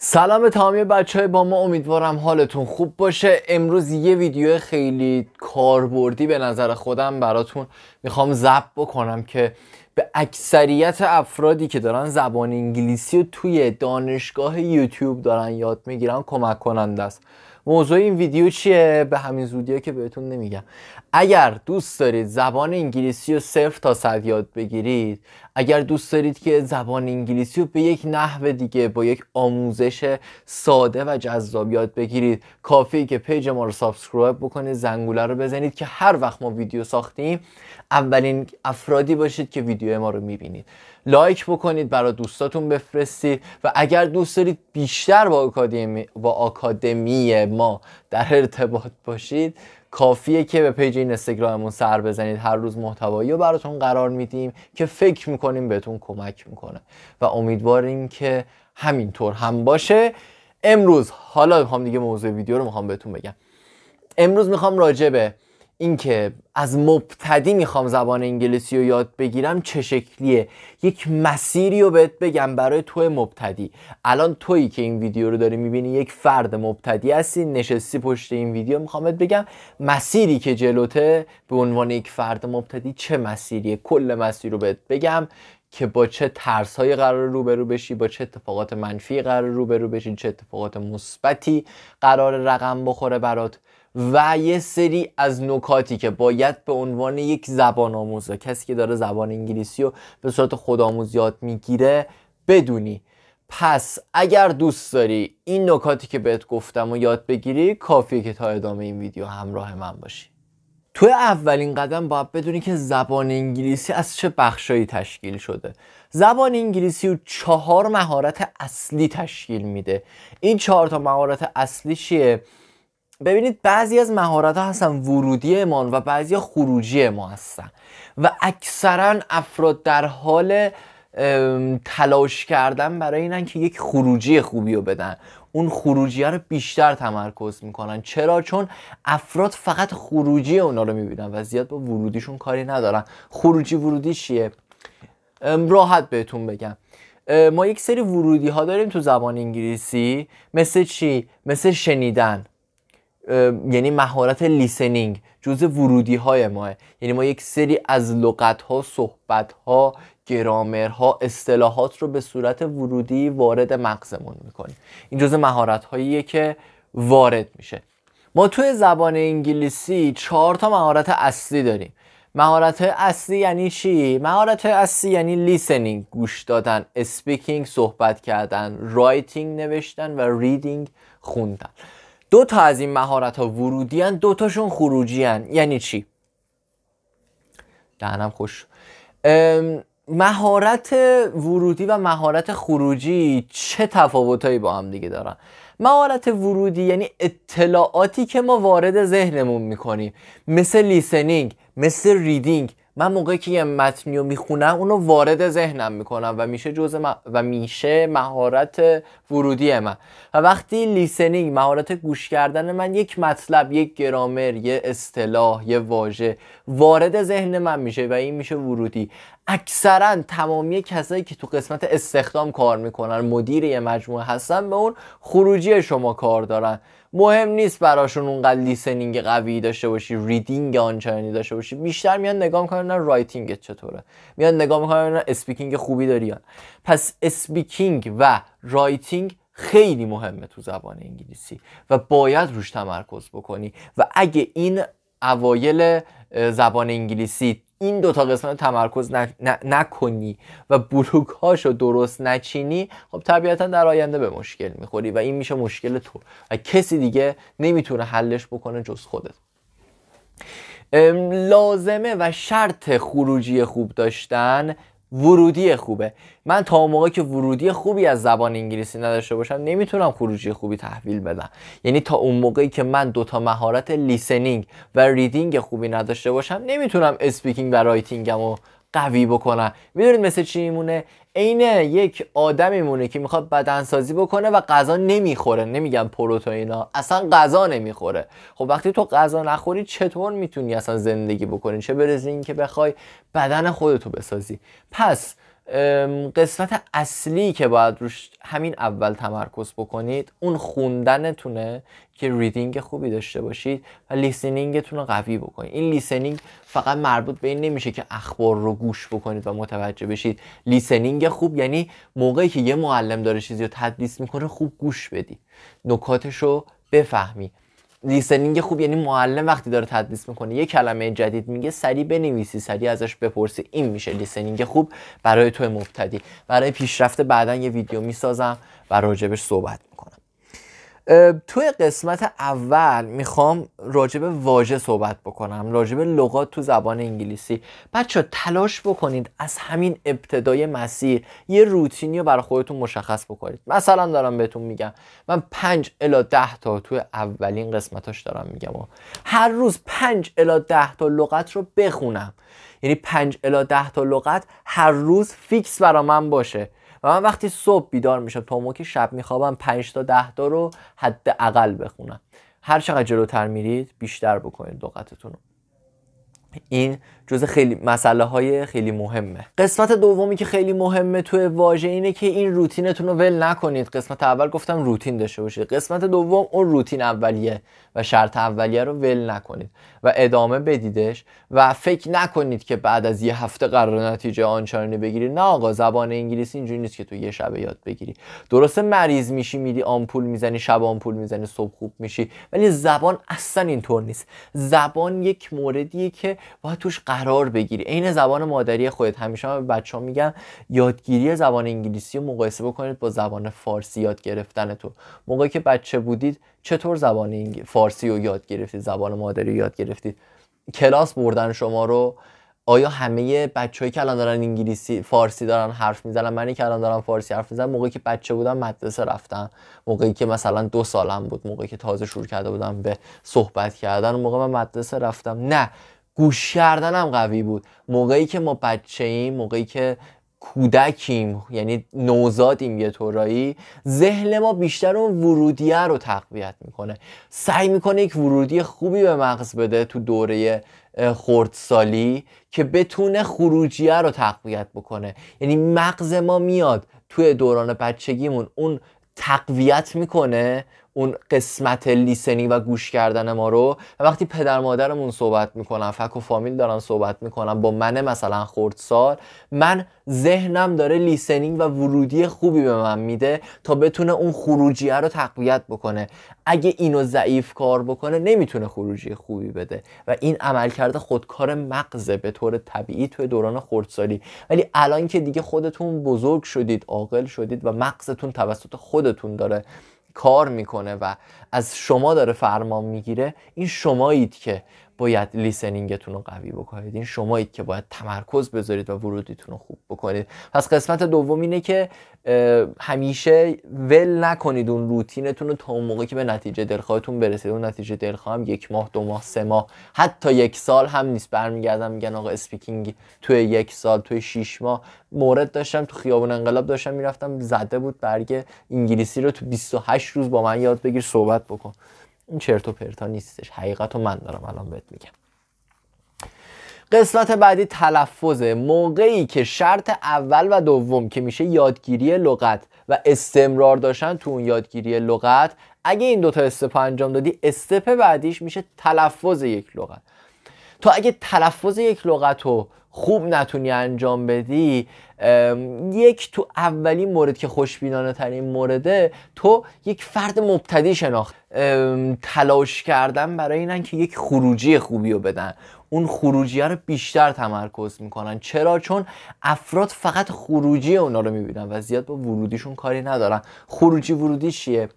سلام تمامی بچهای با ما، امیدوارم حالتون خوب باشه. امروز یه ویدیو خیلی کاربردی به نظر خودم براتون میخوام ضبط بکنم که به اکثریت افرادی که دارن زبان انگلیسی رو توی دانشگاه یوتیوب دارن یاد میگیرن کمک کننده است. موضوع این ویدیو چیه؟ به همین زودیه که بهتون نمیگم. اگر دوست دارید زبان انگلیسی رو 0 تا 100 یاد بگیرید، اگر دوست دارید که زبان انگلیسی رو به یک نحو دیگه با یک آموزش ساده و جذاب یاد بگیرید، کافیه که پیج ما رو سابسکرایب بکنید، زنگوله رو بزنید که هر وقت ما ویدیو ساختیم اولین افرادی باشید که ویدیو ما رو میبینید. لایک بکنید، برای دوستاتون بفرستید و اگر دوست دارید بیشتر با آکادمی ما در ارتباط باشید، کافیه که به پیج اینستاگراممون سر بزنید. هر روز محتوایی رو براتون قرار میدیم که فکر میکنیم بهتون کمک میکنه و امیدواریم که همینطور هم باشه. امروز حالا میخوام دیگه موضوع ویدیو رو میخوام بهتون بگم. امروز میخوام راجع به اینکه از مبتدی میخوام زبان انگلیسی رو یاد بگیرم چه شکلیه، یک مسیری رو بهت بگم برای توی مبتدی. الان تویی که این ویدیو رو داری میبینی یک فرد مبتدی هستی، نشستی پشت این ویدیو، میخوام بهت بگم مسیری که جلوته به عنوان یک فرد مبتدی چه مسیریه. کل مسیر رو بهت بگم که با چه ترس‌هایی قرار روبرو بشی، با چه اتفاقات منفی قرار روبرو بشی، چه اتفاقات مثبتی قرار رقم بخوره برات و یه سری از نکاتی که باید به عنوان یک زبان آموز، کسی که داره زبان انگلیسی رو به صورت خودآموز یاد میگیره، بدونی. پس اگر دوست داری این نکاتی که بهت گفتم و یاد بگیری، کافیه که تا ادامه این ویدیو همراه من باشی. توی اولین قدم باید بدونی که زبان انگلیسی از چه بخشایی تشکیل شده. زبان انگلیسی رو 4 مهارت اصلی تشکیل میده. این 4 تا مهارت اصلی چیه؟ ببینید، بعضی از مهارت ها هستن ورودی ما و بعضی ها خروجی ما هستن و اکثرا افراد در حال تلاش کردن برای اینن که یک خروجی خوبی رو بدن. اون خروجی رو بیشتر تمرکز میکنن. چرا؟ چون افراد فقط خروجی اونا رو میبینن و زیاد با ورودیشون کاری ندارن. خروجی ورودی چیه؟ راحت بهتون بگم. ما یک سری ورودی ها داریم تو زبان انگلیسی. مثل چی؟ مثل شنیدن، یعنی مهارت لیسنینگ جزء ورودی های ماه. یعنی ما یک سری از لغت ها، صحبت ها، گرامرها، اصطلاحات رو به صورت ورودی وارد مغزمون میکنیم. این جزء مهارت هاییه که وارد میشه. ما توی زبان انگلیسی 4 تا مهارت اصلی داریم. مهارت اصلی یعنی چی؟ مهارت اصلی یعنی لیسنینگ، گوش دادن، اسپیکینگ، صحبت کردن، رایتینگ، نوشتن و ریدینگ، خوندن. 2 تا از این مهارت ها ورودی هن، 2 تاشون خروجی هن. یعنی چی؟ دهنم خوش. مهارت ورودی و مهارت خروجی چه تفاوتایی با هم دیگه دارن؟ مهارت ورودی یعنی اطلاعاتی که ما وارد ذهنمون میکنیم، مثل لیسنینگ، مثل ریدینگ. من موقعی که یه متنی رو میخونم اونو وارد ذهنم میکنم و میشه مهارت ورودی من. و وقتی لیسنینگ، مهارت گوش کردن من، یک مطلب، یک گرامر، یه اصطلاح، یه واژه وارد ذهن من میشه و این میشه ورودی. اکثرا تمامی کسایی که تو قسمت استخدام کار میکنن، مدیر یه مجموعه هستن، به اون خروجی شما کار دارن. مهم نیست براشون اونقدر لیسنینگ قوی داشته باشی، ریدینگ آنچنانی داشته باشی. بیشتر میان نگاه میکنن رایتینگ چطوره، میان نگاه میکنن اسپیکینگ خوبی داری یا. پس اسپیکینگ و رایتینگ خیلی مهمه تو زبان انگلیسی و باید روش تمرکز بکنی. و اگه این اوایل زبان انگلیسی این 2 تا قسمت تمرکز نکنی و بلوک هاشو درست نچینی، خب طبیعتا در آینده به مشکل میخوری و این میشه مشکل تو و کسی دیگه نمیتونه حلش بکنه جز خودت. لازمه و شرط خروجی خوب داشتن ورودی خوبه. من تا موقعی که ورودی خوبی از زبان انگلیسی نداشته باشم نمیتونم خروجی خوبی تحویل بدم. یعنی تا اون موقعی که من 2 تا مهارت لیسنینگ و ریدینگ خوبی نداشته باشم نمیتونم اسپیکینگ و رایتینگمو قوی بکنم. میدونید مثل چی میمونه؟ عین یک آدم میمونه که میخواد بدنسازی بکنه و غذا نمیخوره. نمیگم پروتئینا، اصلا غذا نمیخوره. خب وقتی تو غذا نخوری چطور میتونی اصلا زندگی بکنی؟ چه برسه این که بخوای بدن خودتو بسازی؟ پس قسمت اصلی که باید روش همین اول تمرکز بکنید اون خوندنتونه که ریدینگ خوبی داشته باشید و لیسنینگتون رو قوی بکنید. این لیسنینگ فقط مربوط به این نمیشه که اخبار رو گوش بکنید و متوجه بشید. لیسنینگ خوب یعنی موقعی که یه معلم داره چیزی رو تدریس میکنه خوب گوش بدی، نکاتش رو بفهمی. لیسنینگ خوب یعنی معلم وقتی داره تدریس میکنه یه کلمه جدید میگه سریع بنویسی، سریع ازش بپرسی. این میشه لیسنینگ خوب برای تو مبتدی. برای پیشرفت بعداً یه ویدیو میسازم و راجبش صحبت میکنم. توی قسمت اول میخوام راجب واژه صحبت بکنم، راجب لغات تو زبان انگلیسی. بچه تلاش بکنید از همین ابتدای مسیر یه روتینی رو برای خودتون مشخص بکنید. مثلا دارم بهتون میگم من 5 الی 10 تا توی اولین قسمتاش دارم میگم هر روز 5 الی 10 تا لغت رو بخونم، یعنی 5 الی 10 تا لغت هر روز فیکس برا من باشه و من وقتی صبح بیدار میشم تا موقعی که شب میخوابم 5 تا 10 تا رو حداقل بخونم. هر چقدر جلوتر میرید بیشتر بکنید لغتتون رو. این جزء خیلی مسئله های خیلی مهمه. قسمت دومی که خیلی مهمه توی واژه اینه که این روتینتون رو ول نکنید. قسمت اول گفتم روتین داشته باشید، قسمت دوم اون روتین اولیه و شرط اولیه رو ول نکنید و ادامه بدیدش و فکر نکنید که بعد از یه هفته قرار نتیجه آنچنانی بگیرید. نه آقا، زبان انگلیسی اینجوری نیست که تو یه شب یاد بگیری. درسته مریض میشی میری آمپول میزنی، شب آمپول میزنی صبح خوب میشی، ولی زبان اصلا اینطور نیست. زبان یک موردیه که باید توش قرار بگیری. عین زبان مادری خودت. همیشه من به بچه‌ها میگم یادگیری زبان انگلیسی رو مقایسه بکنید با زبان فارسی یاد گرفتن تو. موقعی که بچه بودید چطور زبان فارسی رو یاد گرفتید، زبان مادری رو یاد گرفتید؟ کلاس بردن شما رو؟ آیا همه بچه‌هایی که الان دارن انگلیسی فارسی دارن حرف میزنن؟ منی که الان دارم فارسی حرف میزنم موقعی که بچه بودم مدرسه رفتم، موقعی که مثلا 2 سالم بود، موقعی که تازه شروع کرده بودم به صحبت کردن، موقع من مدرسه رفتم. نه، گوش کردنم قوی بود. موقعی که ما بچه‌ایم، موقعی که کودکیم، یعنی نوزادیم یه طورایی، ذهن ما بیشتر اون ورودیه رو تقویت میکنه، سعی میکنه یک ورودی خوبی به مغز بده تو دوره خردسالی که بتونه خروجیه رو تقویت بکنه. یعنی مغز ما میاد توی دوران بچگیمون اون تقویت میکنه اون قسمت لیسنینگ و گوش کردن ما رو، و وقتی پدر مادرمون صحبت میکنن، فک و فامیل دارن صحبت میکنن با من مثلا خردسال، من ذهنم داره لیسنینگ و ورودی خوبی به من میده تا بتونه اون خروجیه رو تقویت بکنه. اگه اینو ضعیف کار بکنه نمیتونه خروجی خوبی بده و این عملکرد خودکار مغزه به طور طبیعی توی دوران خردسالی. ولی الان که دیگه خودتون بزرگ شدید، عاقل شدید و مغزتون توسط خودتون داره کار میکنه و از شما داره فرمان میگیره، این شمایید که باید لیسنینگتون رو قوی بکنید، این شمایید که باید تمرکز بذارید و ورودیتون رو خوب بکنید. پس قسمت دوم اینه که همیشه ول نکنید اون روتینتون رو تا اون موقعی که به نتیجه دلخواهتون برسید. اون نتیجه دلخواه هم 1 ماه، 2 ماه، 3 ماه، حتی 1 سال هم نیست. برمیگردن میگن آقا اسپیکینگ توی 1 سال، توی 6 ماه. مورد داشتم تو خیابون انقلاب داشتم میرفتم، زده بود برگ انگلیسی رو تو 28 روز با من یاد بگیر صحبت بکن. این چرت و پرتا نیستش، حقیقت رو من دارم الان بهت میگم. قسمت بعدی تلفظه. موقعی که شرط اول و دوم که میشه یادگیری لغت و استمرار داشتن تو اون یادگیری لغت، اگه این دوتا استپ انجام دادی، استپ بعدیش میشه تلفظ یک لغت. تو اگه تلفظ یک لغت رو خوب نتونی انجام بدی، یک تو اولین مورد که خوشبینانه ترین مورده، تو یک فرد مبتدی شناخت. تلاش کردن برای اینن که یک خروجی خوبی رو بدن، اون خروجیه رو بیشتر تمرکز میکنن. چرا؟ چون افراد فقط خروجی اونا رو میبینن و زیاد با ورودیشون کاری ندارن. خروجی ورودی چیه؟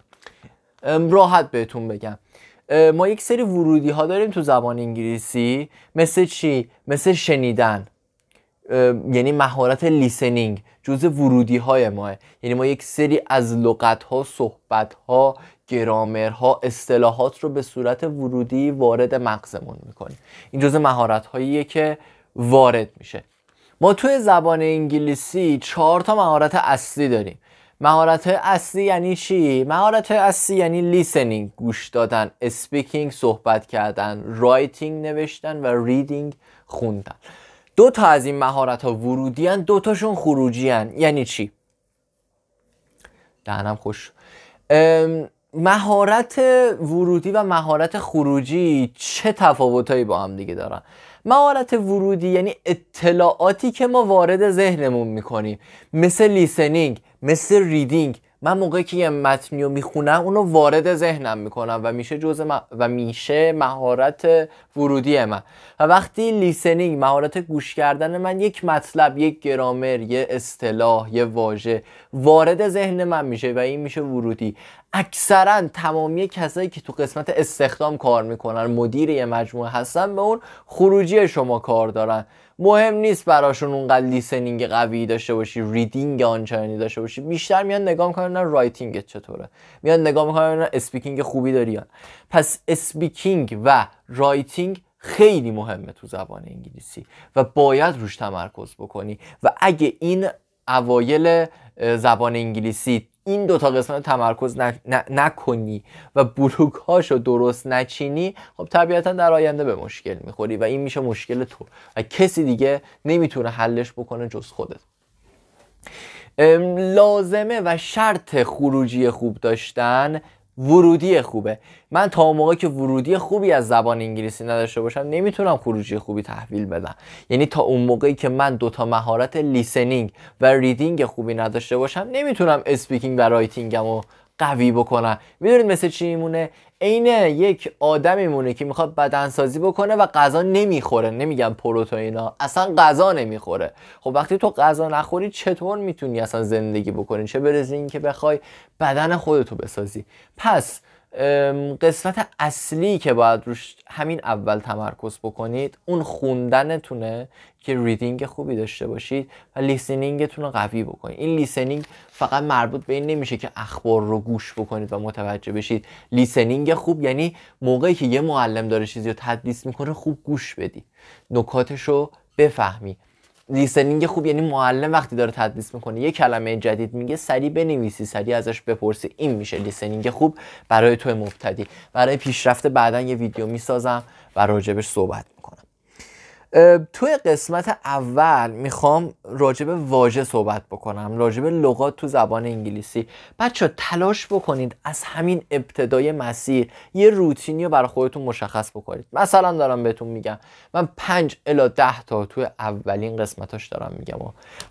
راحت بهتون بگم. ما یک سری ورودی ها داریم تو زبان انگلیسی، مثل چی؟ مثل شنیدن، یعنی مهارت لیسنینگ جزء ورودی های ماه. یعنی ما یک سری از لغت ها، صحبت ها، گرامر ها، اصطلاحات رو به صورت ورودی وارد مغزمون میکنیم. این جزء مهارت هاییه که وارد میشه. ما توی زبان انگلیسی 4 تا مهارت اصلی داریم. مهارت اصلی یعنی چی؟ مهارت اصلی یعنی لیسنینگ، گوش دادن، اسپیکینگ، صحبت کردن، رایتینگ، نوشتن و ریدینگ، خوندن. دو تا از این مهارت ها ورودی هن، دو تاشون خروجی هن. یعنی چی؟ دهنم خوش. مهارت ورودی و مهارت خروجی چه تفاوتایی با هم دیگه دارن؟ مهارت ورودی یعنی اطلاعاتی که ما وارد ذهنمون میکنیم، مثل لیسنینگ، مثل ریدینگ. من موقعی که یه متنی رو میخونم اونو وارد ذهنم میکنم و میشه مهارت ورودی من. و وقتی لیسنینگ، مهارت گوش کردن من، یک مطلب، یک گرامر، یه اصطلاح، یه واژه وارد ذهن من میشه و این میشه ورودی. اکثرا تمامی کسایی که تو قسمت استخدام کار میکنن، مدیر یه مجموعه هستن، به اون خروجی شما کار دارن. مهم نیست براشون اونقدر لیسنینگ قوی داشته باشی، ریدینگ آنچنانی داشته باشی، بیشتر میان نگاه میکنن رایتینگت چطوره، میان نگاه میکنن اسپیکینگ خوبی داری یا. پس اسپیکینگ و رایتینگ خیلی مهمه تو زبان انگلیسی و باید روش تمرکز بکنی. و اگه این اوایل زبان انگلیسی این دوتا قسمت تمرکز نکنی و بلوک هاشو درست نچینی، خب طبیعتا در آینده به مشکل میخوری و این میشه مشکل تو و کسی دیگه نمیتونه حلش بکنه جز خودت. لازمه و شرط خروجی خوب داشتن ورودی خوبه. من تا موقعی که ورودی خوبی از زبان انگلیسی نداشته باشم نمیتونم خروجی خوبی تحویل بدم. یعنی تا اون موقعی که من دوتا مهارت لیسنینگ و ریدینگ خوبی نداشته باشم نمیتونم اسپیکینگ و رایتینگمو قوی بکنم. میدونید مثل چی میمونه؟ عین یک آدم میمونه که میخواد بدنسازی بکنه و غذا نمیخوره، نمیگم پروتئینا، اصلا غذا نمیخوره. خب وقتی تو غذا نخوری چطور میتونی اصلا زندگی بکنی؟ چه برسه این که بخوای بدن خودتو بسازی. پس قسمت اصلی که باید روش همین اول تمرکز بکنید اون خوندنتونه که ریدینگ خوبی داشته باشید و لیسنینگتون رو قوی بکنید. این لیسنینگ فقط مربوط به این نمیشه که اخبار رو گوش بکنید و متوجه بشید. لیسنینگ خوب یعنی موقعی که یه معلم داره چیزی رو تدریس میکنه خوب گوش بدی، نکاتش رو بفهمی. لیسنینگ خوب یعنی معلم وقتی داره تدریس میکنه یه کلمه جدید میگه سریع بنویسی، سریع ازش بپرسی. این میشه لیسنینگ خوب برای تو مبتدی. برای پیشرفت بعداً یه ویدیو میسازم و راجبش صحبت میکنم. توی قسمت اول میخوام راجب واژه صحبت بکنم، راجب لغات تو زبان انگلیسی. بچه تلاش بکنید از همین ابتدای مسیر یه روتینی رو برای خودتون مشخص بکنید. مثلا دارم بهتون میگم من 5 الی 10 تا توی اولین قسمتاش دارم میگم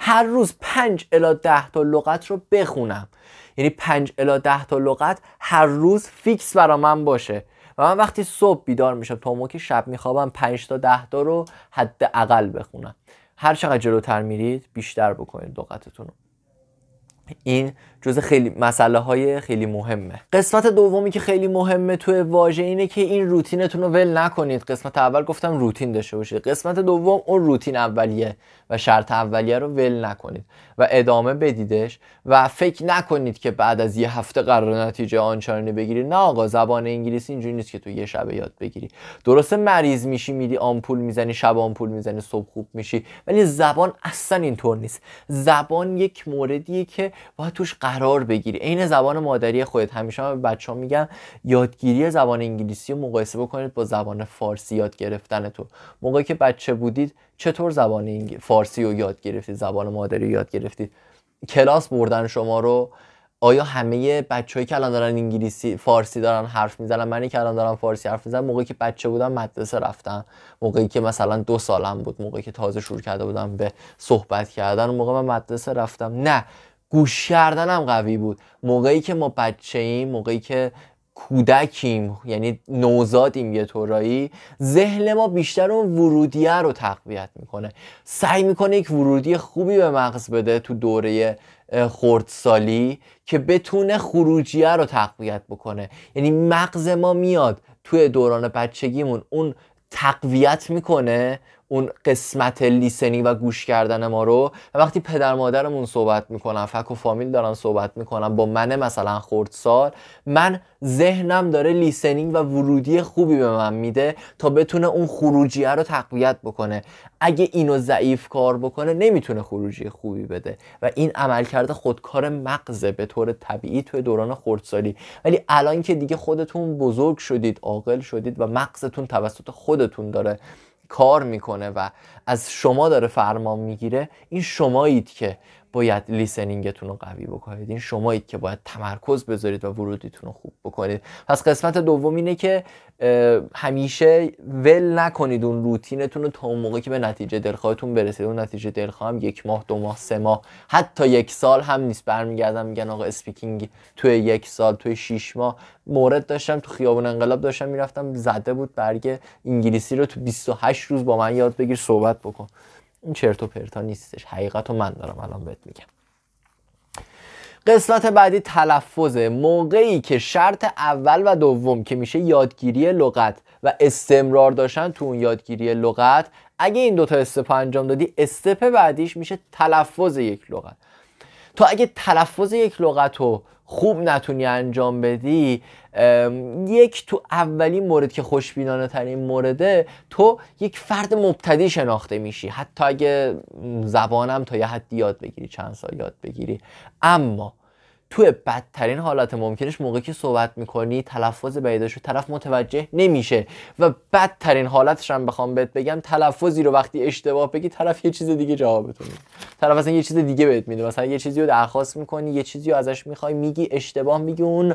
هر روز 5 الی 10 تا لغت رو بخونم. یعنی 5 الی 10 تا لغت هر روز فیکس برای من باشه و من وقتی صبح بیدار میشم تا موقعی شب میخوابم 5 تا 10 تا رو حداقل بخونم. هر چقدر جلوتر میرید بیشتر بکنید لغتتون رو. این جزء خیلی مسئله های خیلی مهمه. قسمت دومی که خیلی مهمه توی واژه اینه که این روتینتون رو ول نکنید. قسمت اول گفتم روتین داشته باشید، قسمت دوم اون روتین اولیه و شرط اولیه رو ول نکنید و ادامه بدیدش و فکر نکنید که بعد از یه هفته قرار نتیجه آنچنانی بگیری. نه آقا، زبان انگلیسی اینجوری نیست که تو یه شب یاد بگیری. درسته مریض میشی میری آمپول میزنی، شب آمپول میزنی صبح خوب میشی، ولی زبان اصلا اینطور نیست. زبان یک موردیه که باید توش قرار بگیری. عین زبان مادری خودت. همیشه من به بچه‌ها میگم یادگیری زبان انگلیسی رو مقایسه بکنید با زبان فارسی یاد گرفتنتون. موقعی که بچه بودید چطور زبان فارسی رو یاد گرفتید، زبان مادری رو یاد گرفتید؟ کلاس بردن شما رو؟ آیا همه بچه‌هایی که الان دارن انگلیسی فارسی دارن حرف میزنن، منی که الان دارم فارسی حرف میزنم موقعی که بچه بودم مدرسه رفتم، موقعی که مثلا 2 سالم بود، موقعی که تازه شروع کرده بودم به صحبت کردن، اون موقع من مدرسه رفتم؟ نه، گوش کردنم قوی بود. موقعی که ما بچه‌ایم، موقعی که کودکیم، یعنی نوزادیم یه طورایی، ذهن ما بیشتر اون ورودیه رو تقویت میکنه، سعی میکنه یک ورودی خوبی به مغز بده تو دوره خردسالی که بتونه خروجیه رو تقویت بکنه. یعنی مغز ما میاد توی دوران بچگیمون اون تقویت میکنه اون قسمت لیسنی و گوش کردن ما رو، و وقتی پدر مادرمون صحبت میکنن، فک و فامیل دارن صحبت میکنن با من مثلا خردسال، من ذهنم داره لیسنینگ و ورودی خوبی به من میده تا بتونه اون خروجیه رو تقویت بکنه. اگه اینو ضعیف کار بکنه نمیتونه خروجی خوبی بده و این عملکرد خودکار مغزه به طور طبیعی توی دوران خردسالی. ولی الان که دیگه خودتون بزرگ شدید، عاقل شدید و مغزتون توسط خودتون داره کار میکنه و از شما داره فرمان میگیره، این شمایید که باید لیسنینگتون رو قوی بکنید، این شمایید که باید تمرکز بذارید و ورودیتون رو خوب بکنید. پس قسمت دوم اینه که همیشه ول نکنید اون روتینتون رو تا اون موقع که به نتیجه دلخواهتون برسید. اون نتیجه دلخواه هم 1 ماه، 2 ماه، 3 ماه، حتی 1 سال هم نیست. برمیگردن میگن آقا اسپیکینگ توی 1 سال، توی 6 ماه. مورد داشتم تو خیابون انقلاب داشتم میرفتم، زده بود برگ انگلیسی رو تو 28 روز با من یاد بگیر صحبت بکن. این چرت و پرتا نیستش، حقیقت رو من دارم الان بهت میگم. قسمت بعدی تلفظه. موقعی که شرط اول و دوم که میشه یادگیری لغت و استمرار داشتن تو اون یادگیری لغت، اگه این دوتا استپ انجام دادی، استپ بعدیش میشه تلفظ یک لغت. تو اگه تلفظ یک لغت رو خوب نتونی انجام بدی، یک تو اولین مورد که خوشبینانه ترین مورده، تو یک فرد مبتدی شناخته میشی، حتی اگه زبانم تا یه حدی یاد بگیری، چند سال یاد بگیری. اما توی بدترین حالت ممکنش موقعی که صحبت میکنی تلفظ بعیدشو طرف متوجه نمیشه و بدترین حالتش هم بخوام بهت بگم، تلفظی رو وقتی اشتباه بگی طرف یه چیز دیگه جوابتون میده، طرف اصلا یه چیز دیگه بهت میده. مثلا یه چیزی رو درخواست میکنی، یه چیزی رو ازش میخوای، میگی اشتباه میگی، اون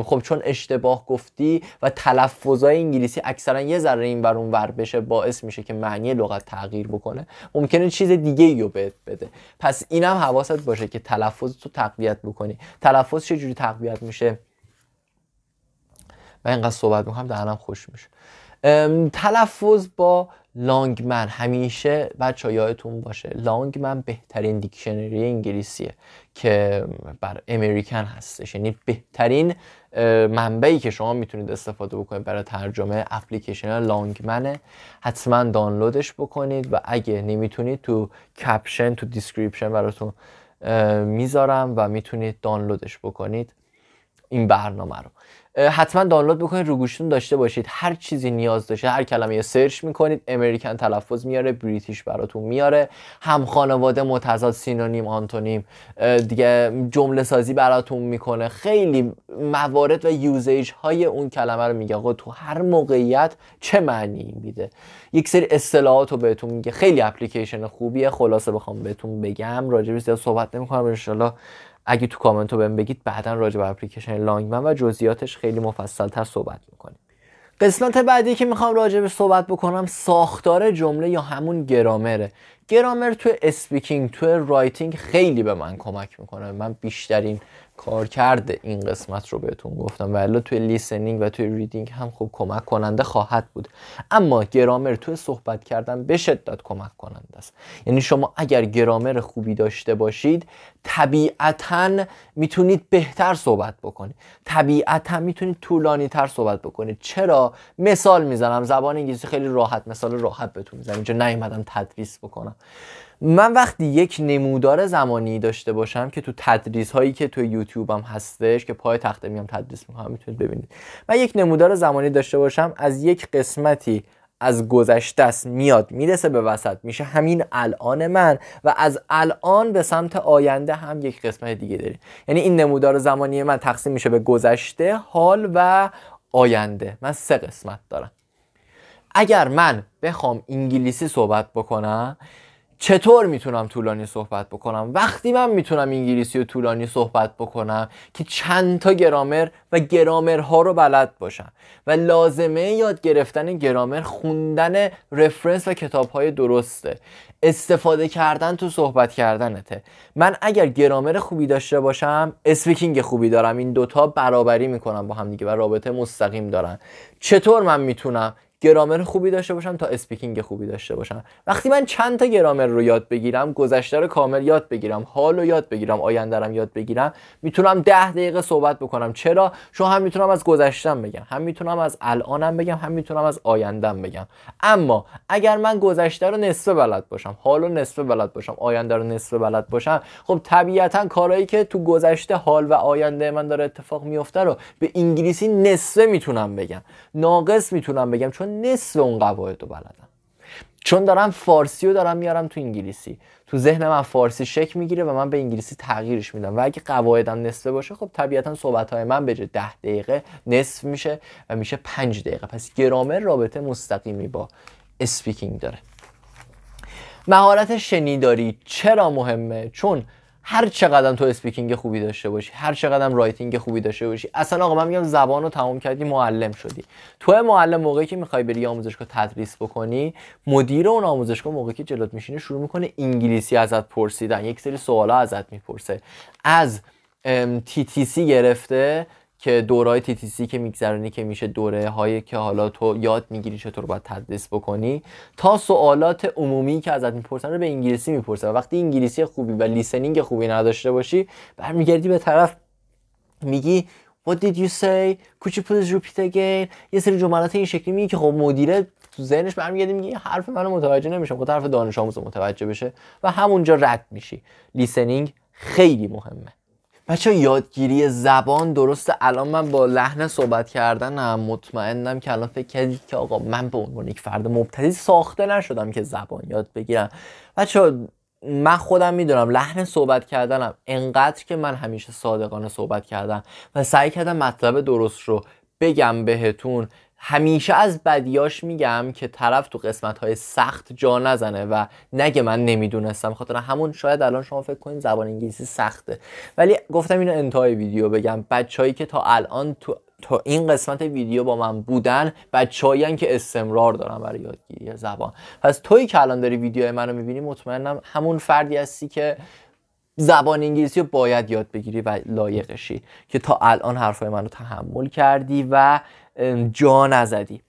خب چون اشتباه گفتی و تلفظای انگلیسی اکثرا یه ذره این ور اون ور بشه، باعث میشه که معنی لغت تغییر بکنه، ممکنه چیز دیگه ای رو بهت بده. پس اینم حواست باشه که تلفظ تو تقویت بکنی. تلفظ چجوری تقویت میشه؟ من اینقدر صحبت میکنم دهنم خوش میشه. تلفظ با لانگمن. همیشه بچه ها یادتون باشه لانگمن بهترین دیکشنری انگلیسیه که بر امریکن هستش، یعنی بهترین منبعی که شما میتونید استفاده بکنید برای ترجمه اپلیکیشن لانگمنه. حتما دانلودش بکنید و اگه نمیتونید تو کپشن، تو دیسکریپشن براتون میذارم و میتونید دانلودش بکنید این برنامه رو. حتما دانلود بکنید، رو گوشتون داشته باشید. هر چیزی نیاز داشته، هر کلمه سرچ میکنید، امریکن تلفظ میاره، بریتیش براتون میاره، هم خانواده، متضاد، سینونیم، آنتونیم، دیگه جمله سازی براتون میکنه. خیلی موارد و یوزیج های اون کلمه رو میگه، آقا تو هر موقعیت چه معنی میده. یک سری اصطلاحات رو بهتون میگه. خیلی اپلیکیشن خوبیه. خلاصه بخوام بهتون بگم، راجعش زیاد صحبت نمیکنم، ان شاءالله اگه تو کامنت رو بهم بگید بعداً راجع به اپلیکیشن لانگمن و جزئیاتش خیلی مفصل تر صحبت میکنیم. قسمت بعدی که میخوام راجع به صحبت بکنم ساختار جمله یا همون گرامره. گرامر تو اسپیکینگ، تو رایتینگ خیلی به من کمک میکنه. من بیشترین کار کرده این قسمت رو بهتون گفتم، ولی توی لیسنینگ و توی ریدینگ هم خوب کمک کننده خواهد بود. اما گرامر توی صحبت کردن به شدت کمک کننده است. یعنی شما اگر گرامر خوبی داشته باشید، طبیعتاً میتونید بهتر صحبت بکنید، طبیعتاً میتونید طولانی تر صحبت بکنید. چرا؟ مثال میزنم، زبان انگلیسی خیلی راحت، مثال راحت بهتون میزنم، اینجا نیومدم تدریس بکنم. من وقتی یک نمودار زمانی داشته باشم که تو تدریس هایی که تو یوتیوب هم هستش که پای تخته میام تدریس میکنم، میتونید ببینید، من یک نمودار زمانی داشته باشم، از یک قسمتی از گذشته است میاد میرسه به وسط، میشه همین الان من، و از الان به سمت آینده هم یک قسمت دیگه داریم. یعنی این نمودار زمانی من تقسیم میشه به گذشته، حال و آینده. من 3 قسمت دارم. اگر من بخوام انگلیسی صحبت بکنم، چطور میتونم طولانی صحبت بکنم؟ وقتی من میتونم انگلیسی رو طولانی صحبت بکنم که چند تا گرامر و گرامرها رو بلد باشم. و لازمه یاد گرفتن گرامر خوندن رفرنس و کتاب‌های درسته، استفاده کردن تو صحبت کردنته. من اگر گرامر خوبی داشته باشم، اسپیکینگ خوبی دارم، این دوتا برابری میکنم با هم دیگه و رابطه مستقیم دارن. چطور من میتونم گرامر خوبی داشته باشم تا اسپیکینگ خوبی داشته باشم؟ وقتی من چند تا گرامر رو یاد بگیرم، گذشته رو کامل یاد بگیرم، حال رو یاد بگیرم، آینده رو یاد بگیرم، میتونم 10 دقیقه صحبت بکنم. چرا؟ چون هم میتونم از گذشتم بگم، هم میتونم از الانم بگم، هم میتونم از آیندهم بگم. اما اگر من گذشته رو نصف بلد باشم، حال رو نصف بلد باشم، آینده رو نصف بلد باشم، خب طبیعتا کارهایی که تو گذشته، حال و آینده من داره اتفاق میفته رو به انگلیسی نصفه میتونم بگم، ناقص میتونم بگم، چون نصف اون قواعد رو بلدم. چون دارم فارسی رو دارم میارم تو انگلیسی، تو ذهن من فارسی شکل میگیره و من به انگلیسی تغییرش میدم. و اگه قواعدم نصفه باشه، خب طبیعتا صحبت‌های من به جای 10 دقیقه نصف میشه و میشه 5 دقیقه. پس گرامر رابطه مستقیمی با اسپیکینگ داره. مهارت شنیداری چرا مهمه؟ چون هر چقدر تو اسپیکینگ خوبی داشته باشی، هر چقدر رایتینگ خوبی داشته باشی، اصلا آقا من میگم زبان رو تمام کردی معلم شدی. تو معلم موقعی که میخوای بری آموزشگاه تدریس بکنی، مدیر اون آموزشگاه موقعی که جلوت میشینه شروع میکنه انگلیسی ازت پرسیدن، یک سری سوالا ازت میپرسه. از TTC گرفته که دورهای TTC که میگذرونی که میشه دوره هایی که حالا تو یاد میگیری چطور باید تدریس بکنی، تا سوالات عمومی که ازت میپرسن رو به انگلیسی میپرسه. و وقتی انگلیسی خوبی و لیسنینگ خوبی نداشته باشی، برمیگردی به طرف میگی What did you say? Could you please repeat again? یه سری جملات این شکلی میگی که خب مدیره تو ذهنش برمیگرده میگه حرف منو متوجه نمیشم، خب طرف دانش آموز متوجه بشه و همونجا رد میشی. لیسنینگ خیلی مهمه. بچه‌ها یادگیری زبان، درسته الان من با لحن صحبت کردنم مطمئنم که الان فکر کردید که آقا من به عنوان یک فرد مبتدی ساخته نشدم که زبان یاد بگیرم. بچه‌ها من خودم میدونم لحن صحبت کردنم انقدر که من همیشه صادقانه صحبت کردم و سعی کردم مطلب درست رو بگم بهتون. همیشه از بدیاش میگم که طرف تو قسمت‌های سخت جا نزنه و نگه من نمیدونستم. خاطر همون شاید الان شما فکر کنید زبان انگلیسی سخته، ولی گفتم اینو انتهای ویدیو بگم. بچه‌هایی که تا الان تا این قسمت ویدیو با من بودن، بچه‌هایی که استمرار دارن برای یادگیری زبان. پس تویی که الان داری ویدیو منو میبینی، مطمئنم همون فردی هستی که زبان انگلیسی رو باید یاد بگیری و لایقشی، که تا الان حرفای منو تحمل کردی و جا نزدی.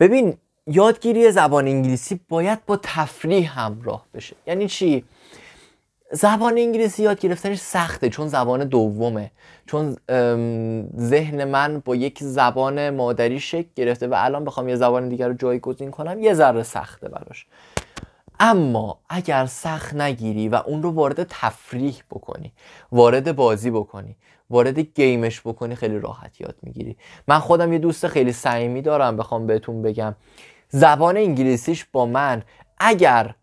ببین یادگیری زبان انگلیسی باید با تفریح همراه بشه. یعنی چی؟ زبان انگلیسی یاد گرفتنش سخته چون زبان دومه، چون ذهن من با یک زبان مادری شکل گرفته و الان بخوام یه زبان دیگر رو جایگزین کنم یه ذره سخته براش. اما اگر سخت نگیری و اون رو وارد تفریح بکنی، وارد بازی بکنی، وارد گیمش بکنی، خیلی راحت یاد میگیری. من خودم یه دوست خیلی صمیمی دارم، بخوام بهتون بگم زبان انگلیسیش با من اگر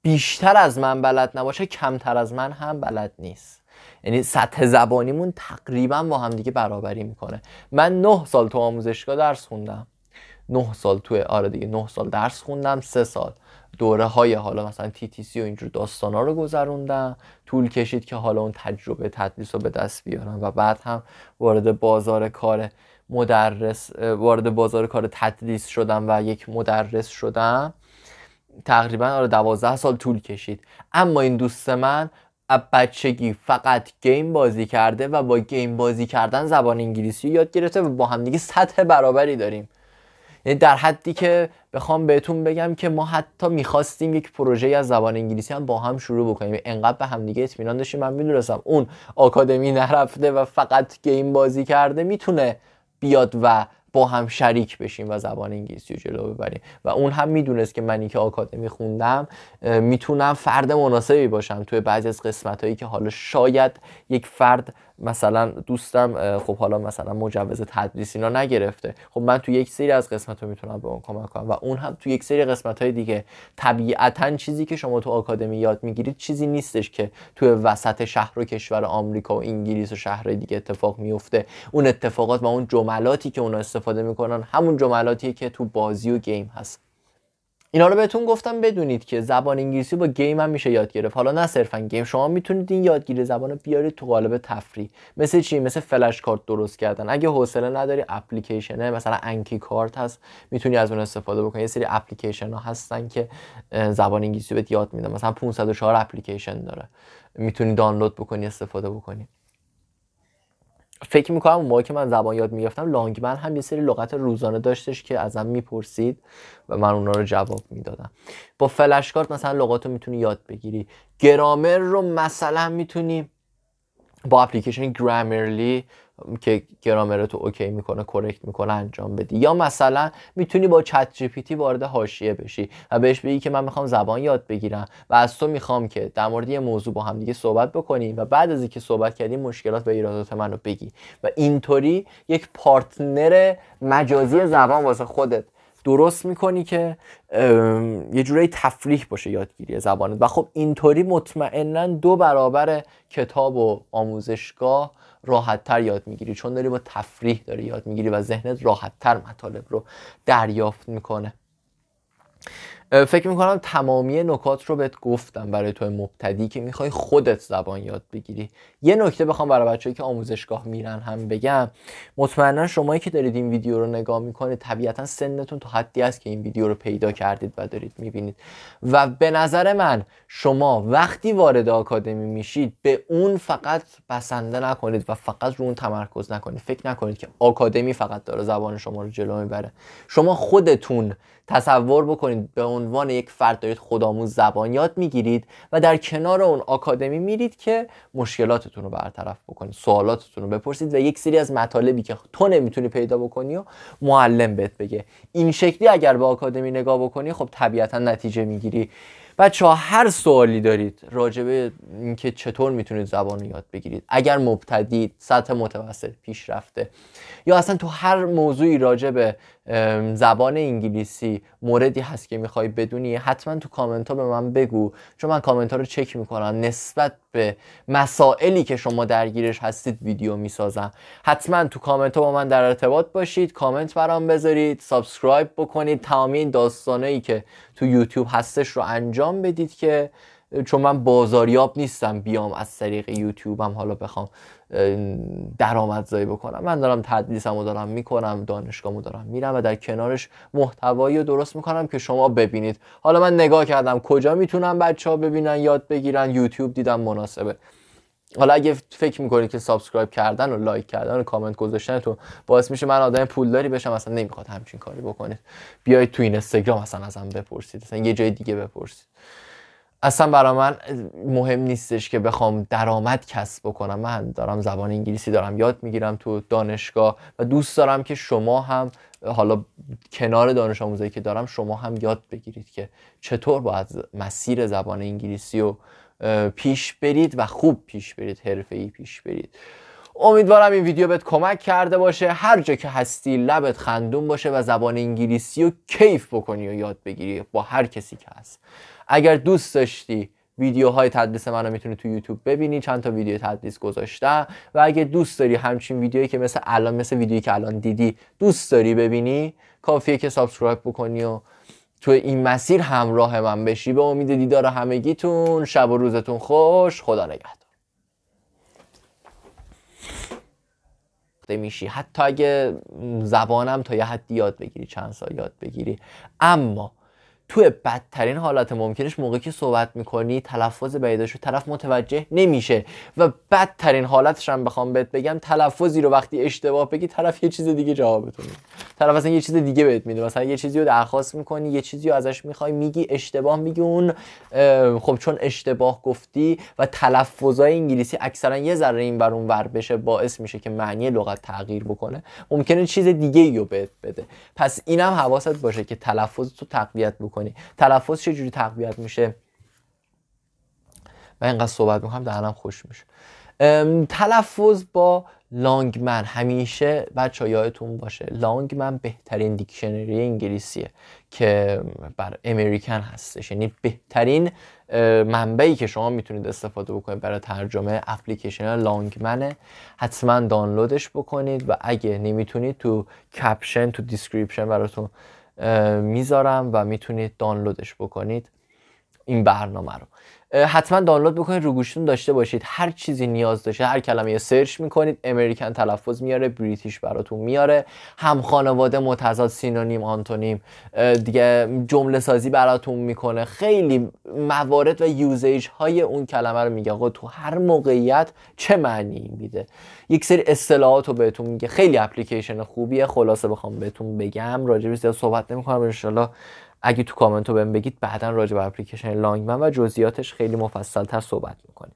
بیشتر از من بلد نباشه، کمتر از من هم بلد نیست. یعنی سطح زبانیمون تقریبا با هم دیگه برابری میکنه. من 9 سال تو آموزشگاه درس خوندم، 9 سال توی 9 سال درس خوندم، 3 سال دوره های حالا مثلا TTC و اینجور داستانا رو گذروندم. طول کشید که حالا اون تجربه تدریس رو به دست بیارم و بعد هم وارد بازار کار تدریس شدم و یک مدرس شدم. تقریبا 12 سال طول کشید. اما این دوست من از بچگی فقط گیم بازی کرده و با گیم بازی کردن زبان انگلیسی یاد گرفته و با هم دیگه سطح برابری داریم. یعنی در حدی که بخوام بهتون بگم که ما حتی میخواستیم یک پروژه از زبان انگلیسی هم با هم شروع بکنیم. انقدر به هم دیگه اطمینان داشتیم. من میدونستم اون آکادمی نرفته و فقط گیم بازی کرده میتونه بیاد و با هم شریک بشیم و زبان انگلیسی رو جلو ببریم و اون هم میدونست که منی که آکادمی خوندم میتونم فرد مناسبی باشم توی بعضی از قسمتایی که حالا شاید یک فرد مثلا دوستم خب حالا مثلا مجوز تدریس اینا نگرفته، خب من تو یک سری از قسمت‌ها میتونم به اون کمک کنم و اون هم تو یک سری قسمت‌های دیگه. طبیعتاً چیزی که شما تو آکادمی یاد میگیرید چیزی نیستش که تو وسط شهر و کشور آمریکا و انگلیس و شهرهای دیگه اتفاق میفته. اون اتفاقات و اون جملاتی که اونا استفاده میکنن همون جملاتیه که تو بازی و گیم هست. اینا رو بهتون گفتم بدونید که زبان انگلیسی با گیم هم میشه یاد گرفت. حالا نه صرفا گیم، شما میتونید این یادگیری زبان رو بیارید تو قالب تفریح. مثل چی؟ مثل فلش کارت درست کردن. اگه حوصله نداری اپلیکیشنه مثلا انکی کارت هست، میتونی از اون استفاده بکنی. یه سری اپلیکیشن ها هستن که زبان انگلیسی بهت یاد میدن، مثلا 504 اپلیکیشن داره، میتونی دانلود بکنی استفاده بکنی. فکر میکنم اون موقع که من زبان یاد میگرفتم لانگمن هم یه سری لغت روزانه داشتش که ازم میپرسید و من اونا رو جواب میدادم. با فلش کارت مثلا لغات رو میتونی یاد بگیری. گرامر رو مثلا میتونی با اپلیکیشن گرامرلی که گرامر تو اوکی میکنه، کرکت میکنه، انجام بدی. یا مثلا میتونی با چت جی پی تی وارد حاشیه بشی و بهش بگی که من میخوام زبان یاد بگیرم و از تو میخوام که در مورد یه موضوع با هم دیگه صحبت بکنیم و بعد از اینکه صحبت کردیم مشکلات و ایرادات منو بگی و اینطوری یک پارتنر مجازی زبان واسه خودت درست میکنی که یه جوری تفریح باشه یادگیری زبانت. و خب اینطوری مطمئناً 2 برابر کتاب و آموزشگاه راحت تر یاد میگیری، چون داری با تفریح داری یاد میگیری و ذهنت راحت تر مطالب رو دریافت میکنه. فکر میکنم تمامی نکات رو بهت گفتم برای تو مبتدی که میخوای خودت زبان یاد بگیری. یه نکته بخوام برای بچه‌ای که آموزشگاه میرن هم بگم، مطمئنا شمایی که دارید این ویدیو رو نگاه میکنید طبیعتا سنتون تو حدی است که این ویدیو رو پیدا کردید و دارید میبینید و به نظر من شما وقتی وارد آکادمی میشید به اون فقط بسنده نکنید و فقط رو اون تمرکز نکنید. فکر نکنید که آکادمی فقط داره زبان شما رو جلو میبره. شما خودتون تصور بکنید به عنوان یک فرد دارید خودآموز زبان یاد میگیرید و در کنار اون آکادمی میرید که مشکلاتتون رو برطرف بکنید، سوالاتتون رو بپرسید و یک سری از مطالبی که تو نمیتونی پیدا بکنی و معلم بهت بگه. این شکلی اگر به آکادمی نگاه بکنی خب طبیعتا نتیجه میگیری. بچه‌ها هر سوالی دارید راجع به اینکه چطور میتونید زبان رو یاد بگیرید، اگر مبتدی، سطح متوسط، پیشرفته یا اصلا تو هر موضوعی راجع به زبان انگلیسی موردی هست که میخوای بدونی، حتما تو کامنت ها به من بگو، چون من کامنت ها رو چک میکنم. نسبت به مسائلی که شما درگیرش هستید ویدیو میسازم. حتما تو کامنت ها با من در ارتباط باشید، کامنت برام بذارید، سابسکرایب بکنید، تمامی این داستانایی که تو یوتیوب هستش رو انجام بدید که چون من بازاریاب نیستم بیام از طریق یوتیوبم حالا بخوام درآمدزایی بکنم. من دارم تدریسمو دارم میکنم، دانشگاهمو دارم میرم و در کنارش محتوایی رو درست میکنم که شما ببینید. حالا من نگاه کردم کجا میتونم بچه‌ها ببینن یاد بگیرن، یوتیوب دیدم مناسبه. حالا اگه فکر میکنید که سابسکرایب کردن و لایک کردن و کامنت گذاشتنتون باعث میشه من آدم پولداری بشم، اصلا نمیخواد همچین کاری بکنید. بیایید تو اینستاگرام اصلا ازم بپرسید، اصلا یه جای دیگه بپرسید. اصلا برای من مهم نیستش که بخوام درآمد کسب بکنم. من دارم زبان انگلیسی دارم یاد میگیرم تو دانشگاه و دوست دارم که شما هم حالا کنار دانش آموزایی که دارم شما هم یاد بگیرید که چطور باید مسیر زبان انگلیسی رو پیش برید و خوب پیش برید، حرفه‌ای پیش برید. امیدوارم این ویدیو بهت کمک کرده باشه. هر جا که هستی لبت خندون باشه و زبان انگلیسی رو کیف بکنی و یاد بگیری با هر کسی که هست. اگر دوست داشتی ویدیوهای تدریس منو میتونی تو یوتیوب ببینی، چند تا ویدیو تدریس گذاشتم و اگه دوست داری همچین ویدیویی که مثل ویدیویی که الان دیدی دوست داری ببینی، کافیه که سابسکرایب بکنی و تو این مسیر همراه من بشی. به امید دیدار همگیتون، شب و روزتون خوش، خدا نگهدار. میشی حتی اگه زبانم تا یه حدی یاد بگیری، چند سال یاد بگیری، اما توی بدترین حالت ممکنش موقعی که صحبت میکنی تلفظ بعیدش رو طرف متوجه نمیشه و بدترین حالتش هم بخوام بهت بگم تلفظی رو وقتی اشتباه بگی طرف یه چیز دیگه جوابتون میده، طرف اصلا یه چیز دیگه بهت میده. مثلا یه چیزی رو درخواست میکنی، یه چیزی رو ازش میخوای، میگی اشتباه میگی، اون خب چون اشتباه گفتی و تلفظای انگلیسی اکثرا یه ذره این ور اون ور بشه باعث میشه که معنی لغت تغییر بکنه، ممکنه چیز دیگه ای رو بهت بده. پس اینم حواست باشه که تلفظ تو تقویت بکنی. تلفظ چجوری تقویت میشه؟ من اینقدر صحبت میکنم دهنم خوش میشه. تلفظ با لانگمن، همیشه بچه یادتون باشه لانگمن بهترین دیکشنری انگلیسیه که بر امریکن هستش، یعنی بهترین منبعی که شما میتونید استفاده بکنید برای ترجمه اپلیکیشن لانگمنه. حتما دانلودش بکنید و اگه نمیتونید تو کپشن تو دیسکریپشن براتون میذارم و میتونید دانلودش بکنید این برنامه رو. حتما دانلود بکنید، رو گوشتون داشته باشید. هر چیزی نیاز داشته، هر کلمه سرچ میکنید امریکن تلفظ میاره، بریتیش براتون میاره، هم خانواده، متضاد، سینونیم، آنتونیم، دیگه جمله سازی براتون میکنه. خیلی موارد و یوزیج های اون کلمه رو میگه، آقا تو هر موقعیت چه معنی میده. یک سری اصطلاحات رو بهتون میگه. خیلی اپلیکیشن خوبیه. خلاصه بخوام بهتون بگم، راجعش زیاد صحبت نمیکنم، ان شاءالله اگه تو کامنت رو بهم بگید بعداً راجع به اپلیکیشن لانگمن و جزئیاتش خیلی مفصل تر صحبت میکنیم.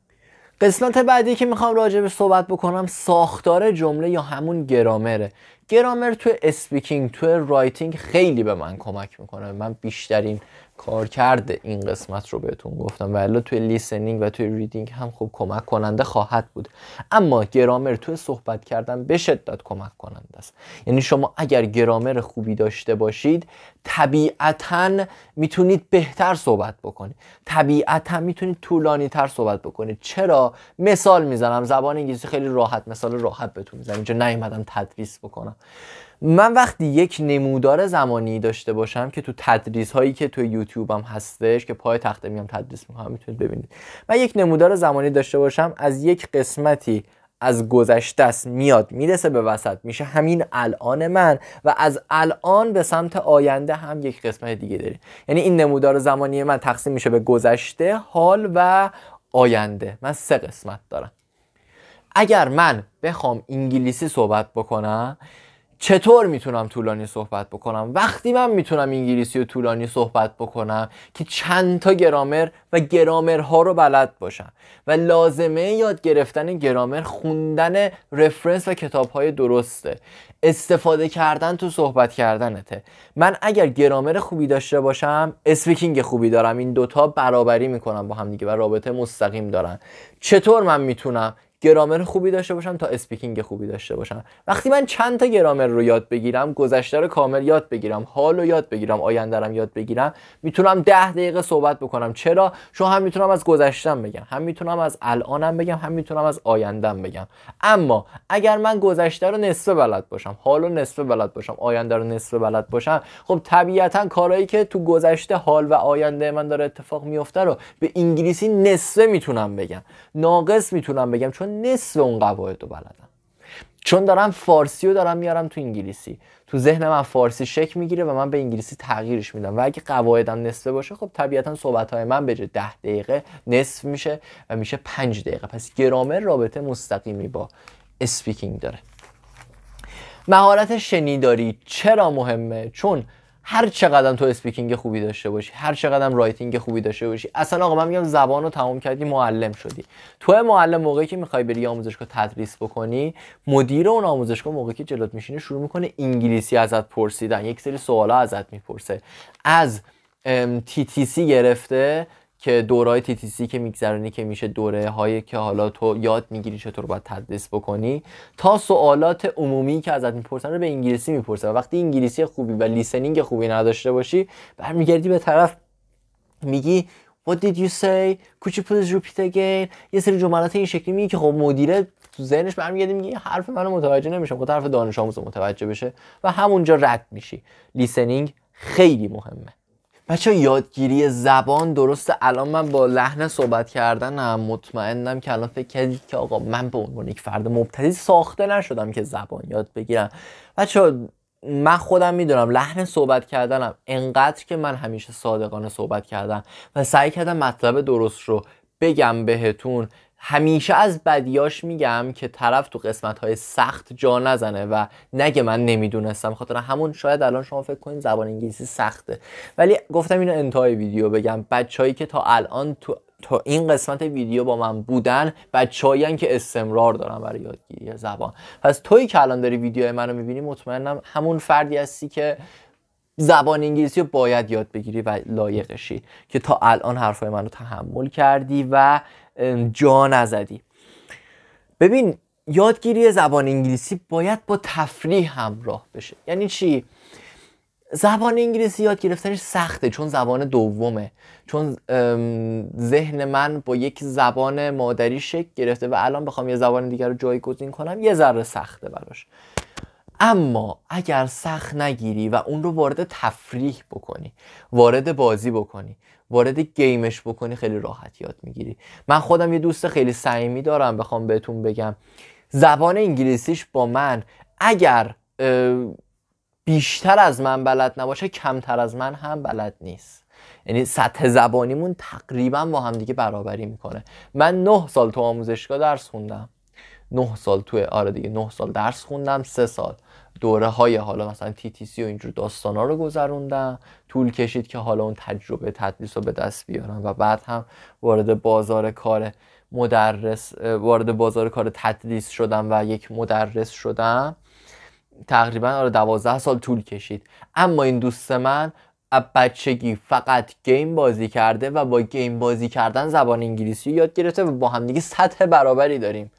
قسمت بعدی که میخوام راجع به صحبت بکنم ساختار جمله یا همون گرامره. گرامر تو اسپیکینگ، تو رایتینگ خیلی به من کمک میکنه. من بیشترین کار کرده این قسمت رو بهتون گفتم، ولی توی لیسنینگ و توی ریدینگ هم خوب کمک کننده خواهد بود. اما گرامر توی صحبت کردن به شدت کمک کننده است. یعنی شما اگر گرامر خوبی داشته باشید طبیعتاً میتونید بهتر صحبت بکنید، طبیعتاً میتونید طولانی تر صحبت بکنید. چرا؟ مثال میزنم، زبان انگلیسی خیلی راحت، مثال راحت بهتون میزنم، اینجا نیومدم تدریس بکنم. من وقتی یک نمودار زمانی داشته باشم که تو تدریس هایی که تو یوتیوب هم هستش که پای تخته میام تدریس میکنم میتونید ببینید، من یک نمودار زمانی داشته باشم از یک قسمتی از گذشته است میاد میرسه به وسط میشه همین الان من، و از الان به سمت آینده هم یک قسمت دیگه داریم. یعنی این نمودار زمانی من تقسیم میشه به گذشته، حال و آینده. من 3 قسمت دارم. اگر من بخوام انگلیسی صحبت بکنم چطور میتونم طولانی صحبت بکنم؟ وقتی من میتونم انگلیسی رو طولانی صحبت بکنم که چند تا گرامر و گرامرها رو بلد باشم، و لازمه یاد گرفتن گرامر خوندن رفرنس و کتاب‌های درسته، استفاده کردن تو صحبت کردنته. من اگر گرامر خوبی داشته باشم اسپیکینگ خوبی دارم، این دوتا برابری میکنم با هم دیگه و رابطه مستقیم دارن. چطور من میتونم گرامر خوبی داشته باشم تا اسپیکینگ خوبی داشته باشم؟ وقتی من چند تا گرامر رو یاد بگیرم، گذشته رو کامل یاد بگیرم، حال رو یاد بگیرم، آینده رو یاد بگیرم، میتونم 10 دقیقه صحبت بکنم. چرا؟ چون هم میتونم از گذشتم بگم، هم میتونم از الانم بگم، هم میتونم از آیندهم بگم. اما اگر من گذشته رو نصف بلد باشم، حال رو نصف بلد باشم، آینده رو نصف بلد باشم، خب طبیعتا کارهایی که تو گذشته، حال و آینده من داره اتفاق میفته رو به انگلیسی نصفه میتونم بگم، ناقص میتونم بگم، چون نصف اون قواعد رو بلدم. چون دارم فارسی رو دارم میارم تو انگلیسی، تو ذهن من فارسی شکل میگیره و من به انگلیسی تغییرش میدم. و اگه قواعدم نصفه باشه خب طبیعتا صحبت‌های من به جای 10 دقیقه نصف میشه و میشه 5 دقیقه. پس گرامر رابطه مستقیمی با اسپیکینگ داره. مهارت شنیداری چرا مهمه؟ چون هر چقدر تو اسپیکینگ خوبی داشته باشی، هر چقدر رایتینگ خوبی داشته باشی، اصلا آقا من میگم زبان رو تمام کردی معلم شدی. تو معلم موقعی که میخوای بری آموزشگاه تدریس بکنی، مدیر اون آموزشگاه موقعی که جلوت میشینه شروع میکنه انگلیسی ازت پرسیدن، یک سری سوالا ازت میپرسه، از TTC گرفته که دورهای TTC که میگذرونی که میشه دوره هایی که حالا تو یاد میگیری چطور باید تدریس بکنی، تا سوالات عمومی که ازت میپرسن رو به انگلیسی میپرسه. و وقتی انگلیسی خوبی و لیسنینگ خوبی نداشته باشی برمیگردی به طرف میگی What did you say? Could you please repeat again? یه سری جملات این شکلی میگی که خب مدیره تو ذهنش برمیگرده میگه حرف منو متوجه نمیشه، خب طرف دانش آموز متوجه بشه و همونجا رد میشی. لیسنینگ خیلی مهمه. بچه یادگیری زبان، درسته الان من با لحن صحبت کردنم مطمئنم که الان فکر کردید که آقا من به عنوان یک فرد مبتدی ساخته نشدم که زبان یاد بگیرم. بچه من خودم میدونم لحن صحبت کردنم انقدر که من همیشه صادقانه صحبت کردم و سعی کردم مطلب درست رو بگم بهتون. همیشه از بدیاش میگم که طرف تو قسمت‌های سخت جا نزنه و نگه من نمیدونستم. خاطر همون شاید الان شما فکر کنید زبان انگلیسی سخته، ولی گفتم اینو انتهای ویدیو بگم. بچه‌هایی که تا الان تا این قسمت ویدیو با من بودن بچه‌هایی هستن که استمرار دارن برای یادگیری زبان. پس تویی که الان داری ویدیو منو میبینی مطمئنم همون فردی هستی که زبان انگلیسی رو باید یاد بگیری و لایقشی، که تا الان حرفای منو تحمل کردی و جا نزدی. ببین یادگیری زبان انگلیسی باید با تفریح همراه بشه. یعنی چی؟ زبان انگلیسی یاد گرفتنش سخته چون زبان دومه، چون ذهن من با یک زبان مادری شکل گرفته و الان بخوام یه زبان دیگر رو جایگزین کنم یه ذره سخته براش. اما اگر سخت نگیری و اون رو وارد تفریح بکنی، وارد بازی بکنی، وارد گیمش بکنی، خیلی راحت یاد میگیری. من خودم یه دوست خیلی صمیمی دارم، بخوام بهتون بگم زبان انگلیسیش با من اگر بیشتر از من بلد نباشه کمتر از من هم بلد نیست. یعنی سطح زبانیمون تقریبا با هم دیگه برابری میکنه. من 9 سال تو آموزشگاه درس خوندم، 9 سال توی 9 سال درس خوندم، 3 سال دوره های حالا مثلا TTC و اینجور داستانا رو گذروندم. طول کشید که حالا اون تجربه تدریس رو به دست بیارم و بعد هم وارد بازار کار تدریس شدم و یک مدرس شدم. تقریبا 12 سال طول کشید. اما این دوست من از بچگی فقط گیم بازی کرده و با گیم بازی کردن زبان انگلیسی یاد گرفته و با هم دیگه سطح برابری داریم.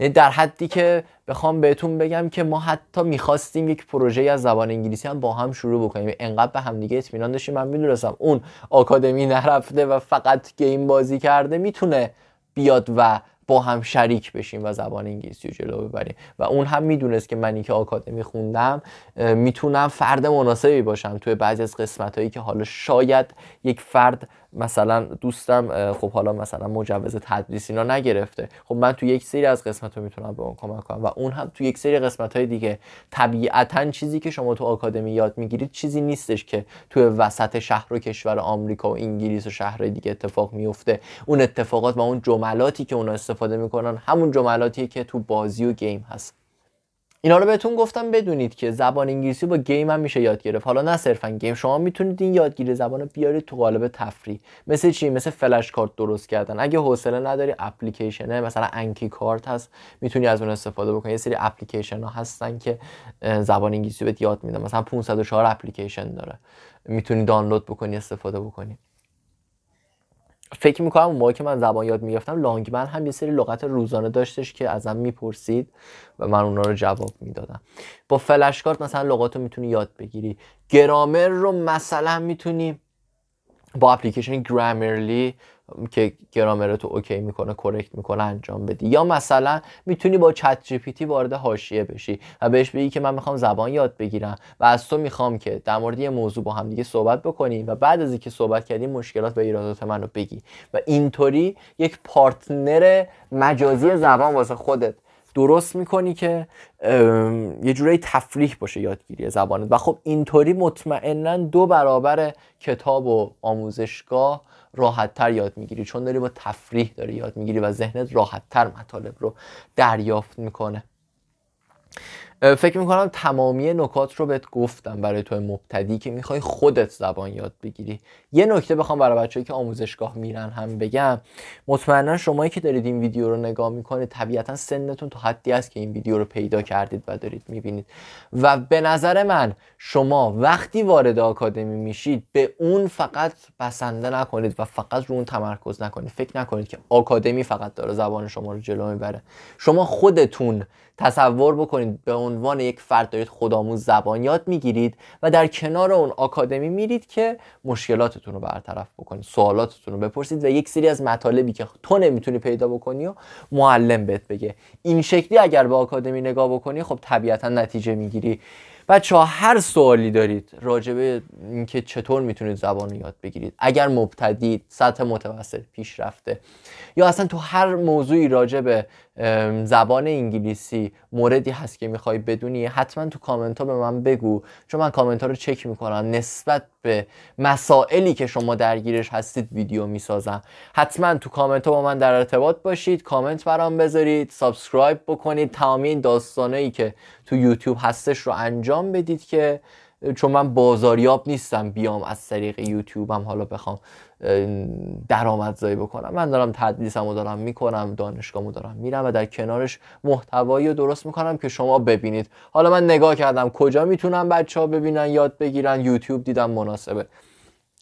یعنی در حدی که بخوام بهتون بگم که ما حتی میخواستیم یک پروژه از زبان انگلیسی هم با هم شروع بکنیم، انقدر به هم دیگه اطمینان داشتیم. من میدونستم اون آکادمی نرفته و فقط گیم بازی کرده میتونه بیاد و با هم شریک بشیم و زبان انگلیسی رو جلو ببریم و اون هم میدونست که منی که آکادمی خوندم میتونم فرد مناسبی باشم توی بعضی از قسمتایی که حالا شاید یک فرد مثلا دوستم خب حالا مثلا مجوز تدریس اینا نگرفته، خب من تو یک سری از قسمت‌ها میتونم به اون کمک کنم و اون هم تو یک سری قسمت‌های دیگه. طبیعتاً چیزی که شما تو آکادمی یاد میگیرید چیزی نیستش که تو وسط شهر و کشور آمریکا و انگلیس و شهرهای دیگه اتفاق میفته. اون اتفاقات و اون جملاتی که اونا استفاده میکنن همون جملاتیه که تو بازی و گیم هست. اینا رو بهتون گفتم بدونید که زبان انگلیسی با گیم هم میشه یاد گرفت. حالا نه صرفا گیم، شما میتونید این یادگیری زبان رو بیارید تو قالب تفریح. مثل چی؟ مثل فلش کارت درست کردن. اگه حوصله نداری اپلیکیشنه مثلا انکی کارت هست میتونی از اون استفاده بکنی. یه سری اپلیکیشن ها هستن که زبان انگلیسی بهت یاد میدن، مثلا 504 اپلیکیشن داره، میتونی دانلود بکنی استفاده بکنی. فکر میکنم اون موقع که من زبان یاد میگرفتم لانگمن هم یه سری لغت روزانه داشتش که ازم میپرسید و من اونا رو جواب میدادم. با فلش کارت مثلا لغات رو میتونی یاد بگیری. گرامر رو مثلا میتونی با اپلیکیشن گرامرلی که گرامرتو اوکی میکنه کرکت میکنه انجام بدی، یا مثلا میتونی با چت جی پی تی وارد حاشیه بشی و بهش بگی که من میخوام زبان یاد بگیرم و از تو میخوام که در مورد یه موضوع با هم دیگه صحبت بکنیم و بعد از اینکه صحبت کردیم مشکلات و ایرادات منو بگی و اینطوری یک پارتنر مجازی زبان واسه خودت درست میکنی که یه جورایی تفریح باشه یادگیری زبانت. و خب اینطوری مطمئناً 2 برابر کتاب و آموزشگاه راحت تر یاد میگیری، چون داری با تفریح داری یاد میگیری و ذهنت راحت تر مطالب رو دریافت میکنه. فکر میکنم تمامی نکات رو بهت گفتم برای تو مبتدی که میخوای خودت زبان یاد بگیری. یه نکته بخوام برای بچه‌ای که آموزشگاه میرن هم بگم، مطمئنا شمایی که دارید این ویدیو رو نگاه میکنید طبیعتا سنتون تا حدی است که این ویدیو رو پیدا کردید و دارید میبینید و به نظر من شما وقتی وارد آکادمی میشید به اون فقط بسنده نکنید و فقط رو اون تمرکز نکنید. فکر نکنید که آکادمی فقط داره زبان شما رو جلو میبره. شما خودتون تصور بکنید به عنوان یک فرد دارید خودآموز زبان یاد میگیرید و در کنار اون آکادمی میرید که مشکلاتتون رو برطرف بکنید، سوالاتتون رو بپرسید و یک سری از مطالبی که تو نمیتونی پیدا بکنی و معلم بهت بگه. این شکلی اگر به آکادمی نگاه بکنی خب طبیعتا نتیجه میگیری. بچه‌ها هر سوالی دارید راجع به اینکه چطور میتونید زبان رو یاد بگیرید، اگر مبتدی، سطح متوسط، پیشرفته یا اصلا تو هر موضوعی راجع به زبان انگلیسی موردی هست که میخوای بدونی، حتما تو کامنت ها به من بگو، چون من کامنت ها رو چک میکنم. نسبت به مسائلی که شما درگیرش هستید ویدیو میسازم. حتما تو کامنت ها با من در ارتباط باشید، کامنت برام بذارید، سابسکرایب بکنید، تمامی این داستانایی که تو یوتیوب هستش رو انجام بدید که چون من بازاریاب نیستم بیام از طریق یوتیوبم حالا بخوام درآمدزایی بکنم. من دارم تدریسمو دارم میکنم، دانشگاهمو دارم میرم و در کنارش محتوایی رو درست میکنم که شما ببینید. حالا من نگاه کردم کجا میتونم بچه‌ها ببینن یاد بگیرن، یوتیوب دیدم مناسبه.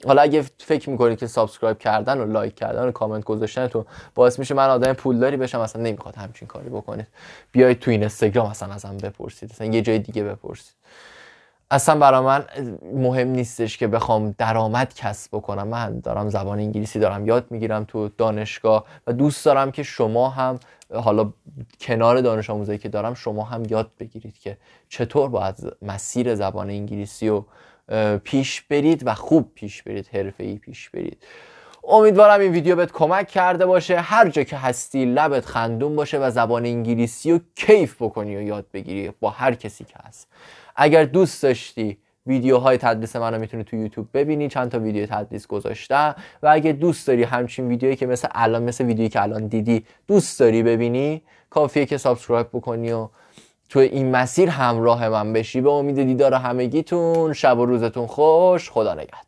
حالا اگه فکر میکنید که سابسکرایب کردن و لایک کردن و کامنت گذاشتنتون باعث میشه من آدم پولداری بشم، اصلا نمیخواد همچین کاری بکنید. بیایید تو اینستاگرام اصلا ازم بپرسید، اصلا یه جای دیگه بپرسید. اصلا برای من مهم نیستش که بخوام درآمد کسب بکنم. من دارم زبان انگلیسی دارم یاد میگیرم تو دانشگاه و دوست دارم که شما هم حالا کنار دانش آموزایی که دارم شما هم یاد بگیرید که چطور باید مسیر زبان انگلیسی رو پیش برید و خوب پیش برید، حرفه‌ای پیش برید. امیدوارم این ویدیو بهت کمک کرده باشه. هر جا که هستی لبت خندون باشه و زبان انگلیسی رو کیف بکنی و یاد بگیری با هر کسی که هست. اگر دوست داشتی ویدیوهای تدریس منو میتونی تو یوتیوب ببینی، چند تا ویدیو تدریس گذاشتم و اگه دوست داری همچین ویدیویی که مثل ویدیویی که الان دیدی دوست داری ببینی، کافیه که سابسکرایب بکنی و تو این مسیر همراه من بشی. به امید دیدار همگیتون، شب و روزتون خوش، خدا نگهدار.